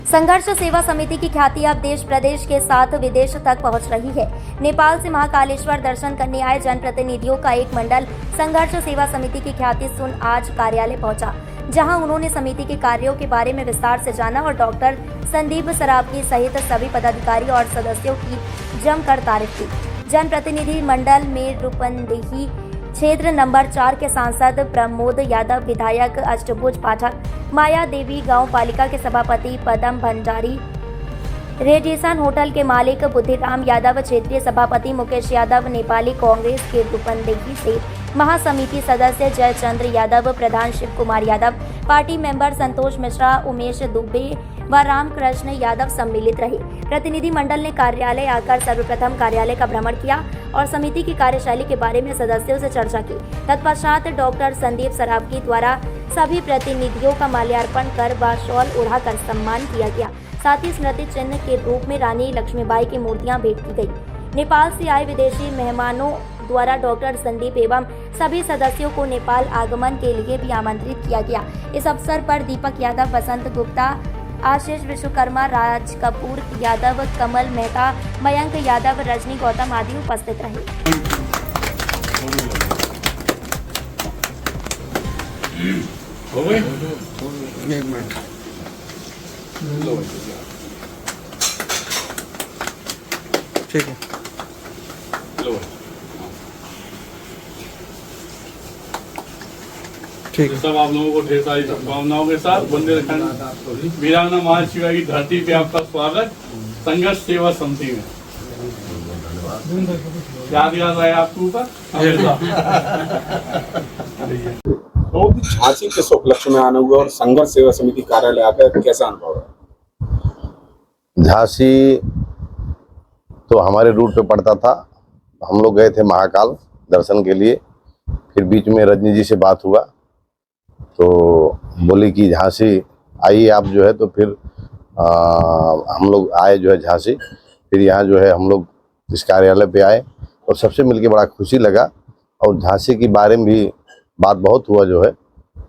संघर्ष सेवा समिति की ख्याति अब देश प्रदेश के साथ विदेश तक पहुंच रही है। नेपाल से महाकालेश्वर दर्शन करने आए जनप्रतिनिधियों का एक मंडल संघर्ष सेवा समिति की ख्याति सुन आज कार्यालय पहुंचा, जहां उन्होंने समिति के कार्यों के बारे में विस्तार से जाना और डॉक्टर संदीप सरावगी सहित सभी पदाधिकारी और सदस्यों की जमकर तारीफ की। जनप्रतिनिधि मंडल में रूपंदेही क्षेत्र नंबर 4 के सांसद प्रमोद यादव, विधायक अष्टभुज पाठक, माया देवी गांव पालिका के सभापति पदम भंडारी, रेडिसन होटल के मालिक बुद्धिराम यादव, क्षेत्रीय सभापति मुकेश यादव, नेपाली कांग्रेस के रूपंदेही से महासमिति सदस्य जयचंद्र यादव, प्रधान शिव कुमार यादव, पार्टी मेंबर संतोष मिश्रा, उमेश दुबे व रामकृष्ण यादव सम्मिलित रहे। प्रतिनिधि मंडल ने कार्यालय आकर सर्वप्रथम कार्यालय का भ्रमण किया और समिति की कार्यशैली के बारे में सदस्यों से चर्चा की। तत्पश्चात डॉक्टर संदीप सरावगी द्वारा सभी प्रतिनिधियों का माल्यार्पण कर व शॉल ओढ़ाकर सम्मान किया गया। साथ ही स्मृति चिन्ह के रूप में रानी लक्ष्मीबाई की मूर्तियां भेंट की गई। नेपाल से आए विदेशी मेहमानों द्वारा डॉक्टर संदीप एवं सभी सदस्यों को नेपाल आगमन के लिए भी आमंत्रित किया गया। इस अवसर पर दीपक यादव, बसंत गुप्ता, आशीष विश्वकर्मा, राज कपूर यादव, कमल मेहता, मयंक यादव, रजनी गौतम आदि उपस्थित रहे। ठीक है। ठीक है। सब आप लोगों को ढेर सारी शुभकामनाओं के साथ बुंदेलखंड वीरांगना महाशिवा की धरती पे आपका स्वागत संघर्ष सेवा समिति में। याद आया आपके ऊपर। तो झांसी के उपलक्ष्य में आना हुआ और संघर्ष सेवा समिति कार्यालय आकर कैसा अनुभव है? झांसी तो हमारे रूट पे पड़ता था। हम लोग गए थे महाकाल दर्शन के लिए, फिर बीच में रजनी जी से बात हुआ तो बोली कि झांसी आइए आप जो है, तो फिर हम लोग आए जो है झांसी। फिर यहाँ जो है हम लोग इस कार्यालय पे आए और सबसे मिलके बड़ा खुशी लगा और झांसी के बारे में भी बात बहुत हुआ जो है,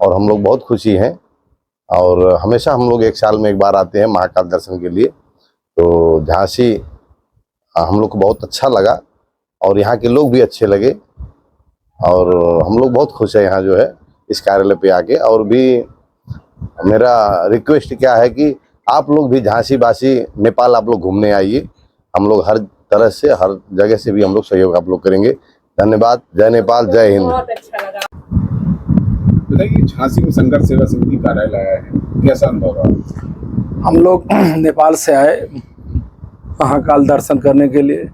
और हम लोग बहुत खुशी हैं। और हमेशा हम लोग एक साल में एक बार आते हैं महाकाल दर्शन के लिए। तो झांसी हम लोग को बहुत अच्छा लगा और यहाँ के लोग भी अच्छे लगे और हम लोग बहुत खुश हैं यहाँ जो है इस कार्यालय पे आके। और भी मेरा रिक्वेस्ट क्या है कि आप लोग भी झांसी वासी नेपाल आप लोग घूमने आइए। हम लोग हर तरह से हर जगह से भी हम लोग सहयोग आप लोग करेंगे। धन्यवाद। जय नेपाल, जय हिंद। बताइए, झांसी में संघर्ष सेवा समिति कार्यालय आया है, कैसा अनुभव रहा? हम लोग नेपाल से आए महाकाल दर्शन करने के लिए।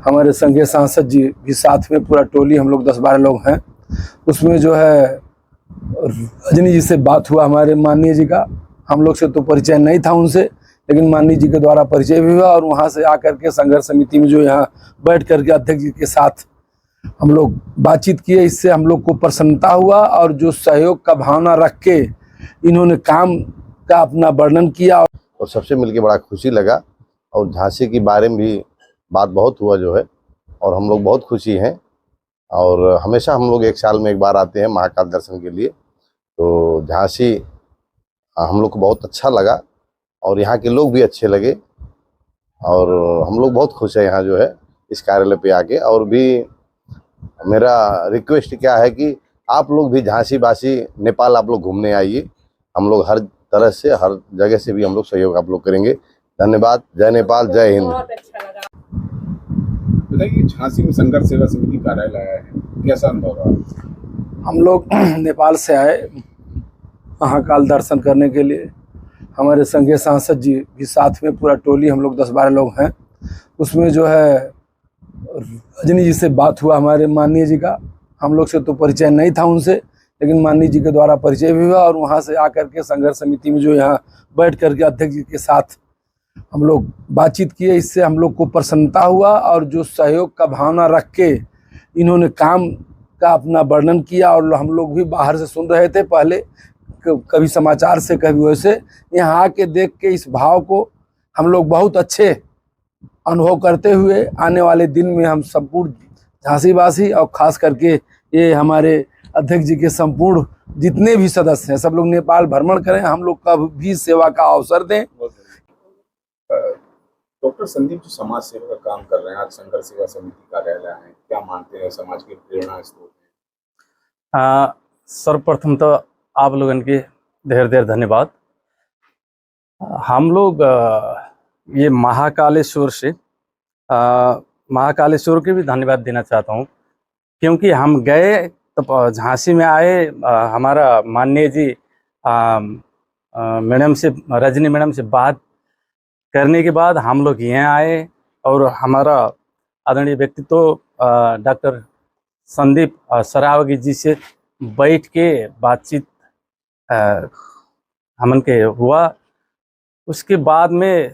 हमारे संघीय सांसद जी भी साथ में, पूरा टोली हम लोग 10-12 लोग हैं। उसमें जो है रजनी जी से बात हुआ, हमारे माननीय जी का। हम लोग से तो परिचय नहीं था उनसे, लेकिन माननीय जी के द्वारा परिचय भी हुआ और वहाँ से आकर के संघर्ष समिति में जो यहाँ बैठ करके अध्यक्ष जी के साथ हम लोग बातचीत किए। इससे हम लोग को प्रसन्नता हुआ और जो सहयोग का भावना रख के इन्होंने काम का अपना वर्णन किया और सबसे मिलके बड़ा खुशी लगा। और झांसी के बारे में भी बात बहुत हुआ जो है, और हम लोग बहुत खुशी हैं। और हमेशा हम लोग एक साल में एक बार आते हैं महाकाल दर्शन के लिए। तो झांसी हम लोग को बहुत अच्छा लगा और यहाँ के लोग भी अच्छे लगे और हम लोग बहुत खुश हैं यहाँ जो है इस कार्यालय पे आके। और भी मेरा रिक्वेस्ट क्या है कि आप लोग भी झांसी वासी नेपाल आप लोग घूमने आइए। हम लोग हर तरह से हर जगह से भी हम लोग सहयोग आप लोग करेंगे। धन्यवाद। जय नेपाल, जय हिंद। बताइए, झांसी में संघर्ष सेवा समिति कार्यालय आया है, कैसा अनुभव रहा? हम लोग नेपाल से आए महाकाल दर्शन करने के लिए। हमारे संघीय सांसद जी भी साथ में, पूरा टोली हम लोग 10-12 लोग हैं। उसमें जो है रजनी जी से बात हुआ, हमारे माननीय जी का। हम लोग से तो परिचय नहीं था उनसे, लेकिन माननीय जी के द्वारा परिचय भी हुआ और वहाँ से आकर के संघर्ष समिति में जो यहाँ बैठ करके अध्यक्ष जी के साथ हम लोग बातचीत किए। इससे हम लोग को प्रसन्नता हुआ और जो सहयोग का भावना रख के इन्होंने काम का अपना वर्णन किया। और हम लोग भी बाहर से सुन रहे थे पहले, कभी समाचार से कभी वैसे, यहाँ आके देख के इस भाव को हम लोग बहुत अच्छे अनुभव करते हुए आने वाले दिन में हम संपूर्ण झांसी वासी और खास करके ये हमारे अध्यक्ष जी के संपूर्ण जितने भी सदस्य हैं सब लोग नेपाल भ्रमण करें, हम लोग का भी सेवा का अवसर दें डॉक्टर संदीप जी समाज सेवा का काम कर रहे हैं, आज संघर्ष सेवा समिति कार्यालय आए, क्या मानते हैं समाज के प्रेरणा स्रोत हैं? सर्वप्रथम तो आप लोगन के ढेर ढेर धन्यवाद। हम लोग ये महाकालेश्वर से महाकालेश्वर के भी धन्यवाद देना चाहता हूँ, क्योंकि हम गए तो झांसी में आए, हमारा माननीय जी मैडम से, रजनी मैडम से बात करने के बाद हम लोग यहाँ आए और हमारा आदरणीय व्यक्तित्व डॉक्टर संदीप सरावगी जी से बैठ के बातचीत हमन के हुआ। उसके बाद में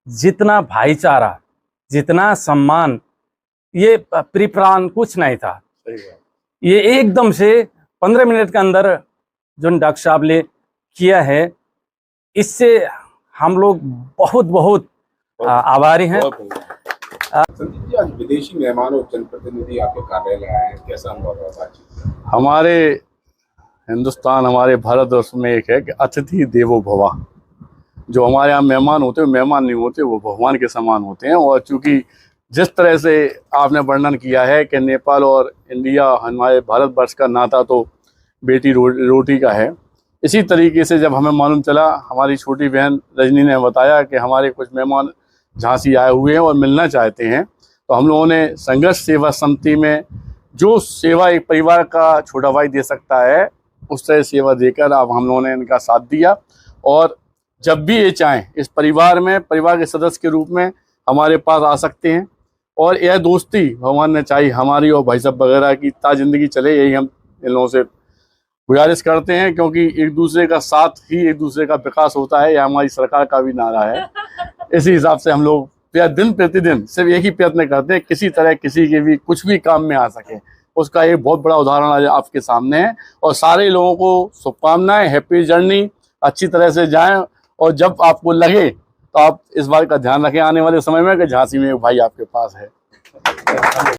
जितना भाईचारा, जितना सम्मान, ये प्रिप्लान कुछ नहीं था। ये एकदम से 15 मिनट के अंदर जो डॉक्टर साहब ने किया है, इससे हम लोग बहुत बहुत आभारी हैं। संदीप जी, आज विदेशी मेहमान और जनप्रतिनिधि आपके कार्यालय आए हैं, कैसा अनुभव रहा बातचीत? हमारे हिंदुस्तान, हमारे भारतवर्ष में एक है कि अतिथि देवो भव। जो हमारे यहाँ मेहमान होते हैं, मेहमान नहीं होते, वो भगवान के समान होते हैं। और चूंकि जिस तरह से आपने वर्णन किया है कि नेपाल और इंडिया, हमारे भारतवर्ष का नाता तो बेटी रोटी का है, इसी तरीके से जब हमें मालूम चला, हमारी छोटी बहन रजनी ने बताया कि हमारे कुछ मेहमान झांसी आए हुए हैं और मिलना चाहते हैं, तो हम लोगों ने संघर्ष सेवा समिति में जो सेवा एक परिवार का छोटा भाई दे सकता है, उस तरह सेवा देकर अब हम लोगों ने इनका साथ दिया। और जब भी ये चाहें, इस परिवार में परिवार के सदस्य के रूप में हमारे पास आ सकते हैं। और यह दोस्ती भगवान ने चाही हमारी और भाई साहब वगैरह की ता जिंदगी चले, यही हम इन लोगों से गुजारिश करते हैं, क्योंकि एक दूसरे का साथ ही एक दूसरे का विकास होता है। यह हमारी सरकार का भी नारा है। इसी हिसाब से हम लोग दिन प्रतिदिन सिर्फ एक ही प्रयत्न करते हैं, किसी तरह किसी के भी कुछ भी काम में आ सके। उसका एक बहुत बड़ा उदाहरण आज आपके सामने है। और सारे लोगों को शुभकामनाएं, हैप्पी जर्नी, अच्छी तरह से जाएं। और जब आपको लगे तो आप इस बात का ध्यान रखें आने वाले समय में कि झांसी में भाई आपके पास है।